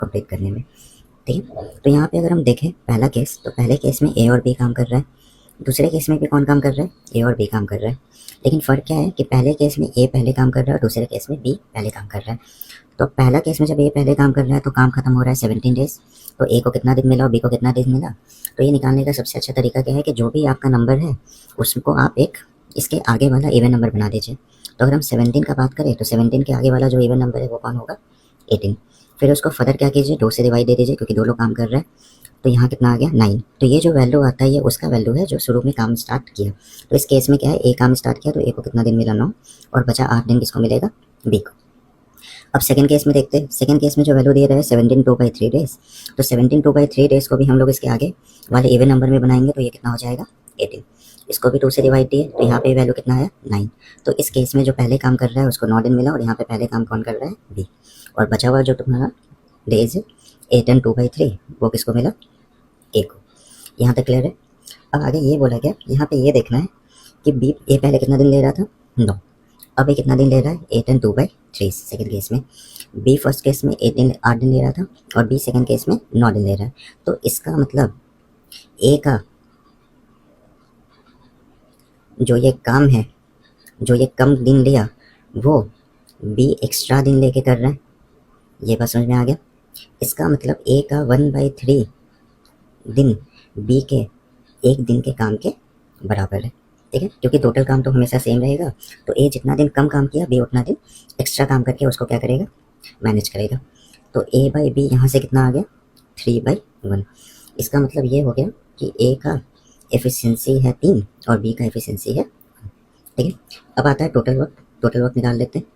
Complete करने में। ठीक है, तो यहाँ पे अगर हम देखें पहला केस, तो पहले केस में ए और बी काम कर रहा है, दूसरे केस में भी कौन काम कर रहा है, ए और बी काम कर रहा है। लेकिन फ़र्क क्या है कि पहले केस में ए पहले काम कर रहा है और दूसरे केस में बी पहले काम कर रहा है। तो पहला केस में जब ए पहले काम कर रहा है तो काम खत्म हो रहा है 17 डेज, तो ए को कितना दिन मिला और बी को कितना दिन मिला। तो ये निकालने का सबसे अच्छा तरीका क्या है कि जो भी आपका नंबर है उसको आप एक इसके आगे वाला इवन नंबर बना दीजिए। तो अगर हम 17 का बात करें तो 17 के आगे वाला जो इवन नंबर है वो कौन होगा, 18। फिर उसको फर्दर क्या कीजिए, 2 से डिवाइड दे दीजिए क्योंकि 2 लोग काम कर रहे हैं। तो यहाँ कितना आ गया, 9। तो ये जो वैल्यू आता है ये उसका वैल्यू है जो शुरू में काम स्टार्ट किया। तो इस केस में क्या है, ए काम स्टार्ट किया तो ए को कितना दिन मिला, 9, और बचा 8 दिन किसको मिलेगा, बी को। अब सेकंड केस में देखते हैं, सेकंड केस में जो वैल्यू दे रहा है 17 2/3 डेज, तो 17 2/3 डेज को भी हम लोग इसके आगे वाले इवन नंबर में बनाएंगे तो ये कितना हो जाएगा, 18। इसको भी 2 से डिवाइड दिए तो यहाँ पे वैल्यू कितना है, 9। तो इस केस में जो पहले काम कर रहा है उसको 9 दिन मिला और यहाँ पे पहले काम कौन कर रहा है, बी। और बचा हुआ जो तुम्हारा डेज 8 and 2/3 वो किसको मिला, ए को। यहाँ तक क्लियर है। अब आगे ये बोला गया, यहाँ पे ये देखना है कि बी ए पहले कितना दिन ले रहा था, 9। अब ये कितना दिन ले रहा है, 8 and 2/3 सेकेंड केस में। बी फर्स्ट केस में 8 दिन ले रहा था और बी सेकेंड केस में 9 दिन ले रहा है। तो इसका मतलब ए का जो ये काम है, जो ये कम दिन लिया वो बी एक्स्ट्रा दिन लेके कर रहा है। ये बात समझ में आ गया। इसका मतलब ए का 1/3 दिन बी के एक दिन के काम के बराबर है। ठीक है, क्योंकि टोटल काम तो हमेशा सेम रहेगा, तो ए जितना दिन कम काम किया बी उतना दिन एक्स्ट्रा काम करके उसको क्या करेगा, मैनेज करेगा। तो ए बाई बी यहाँ से कितना आ गया, 3/1। इसका मतलब ये हो गया कि ए का एफिशिएंसी है 3 और बी का एफिशिएंसी है 1। ठीक है, अब आता है टोटल वर्क। टोटल वर्क निकाल लेते हैं।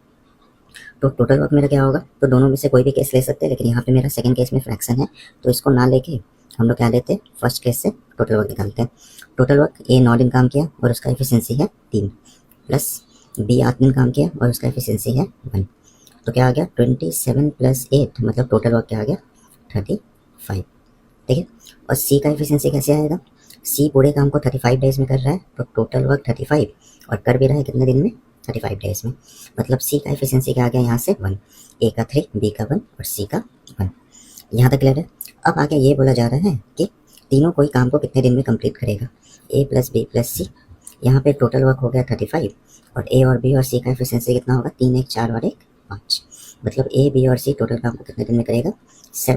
तो टोटल वर्क मेरा क्या होगा, तो दोनों में से कोई भी केस ले सकते हैं, लेकिन यहाँ पे मेरा सेकंड केस में फ्रैक्शन है तो इसको ना लेके हम लोग क्या लेते हैं, फर्स्ट केस से टोटल वर्क निकालते हैं। टोटल वर्क ए 9 दिन काम किया और उसका एफिशिएंसी है 3, प्लस बी 8 दिन काम किया और उसका एफिशिएंसी है 1। तो क्या आ गया, 27 + 8 मतलब टोटल वर्क क्या आ गया, 35। ठीक है, और सी का एफिशिएंसी कैसे आएगा, सी पूरे काम को 35 डेज में कर रहा है तो टोटल वर्क 35 और कर भी रहा है कितने दिन में, 35 डेज में। मतलब सी का एफिशिएंसी क्या आ गया यहाँ से 1, ए का 3, बी का 1 और सी का 1। यहाँ तक क्लियर है। अब आगे ये बोला जा रहा है कि तीनों कोई काम को कितने दिन में कंप्लीट करेगा, ए प्लस बी प्लस सी। यहाँ पे टोटल वर्क हो गया 35 और ए और बी और सी का एफिशिएंसी कितना होगा, 3 1 4 और 1 5। मतलब ए बी और सी टोटल काम को कितने दिन में करेगा, 7।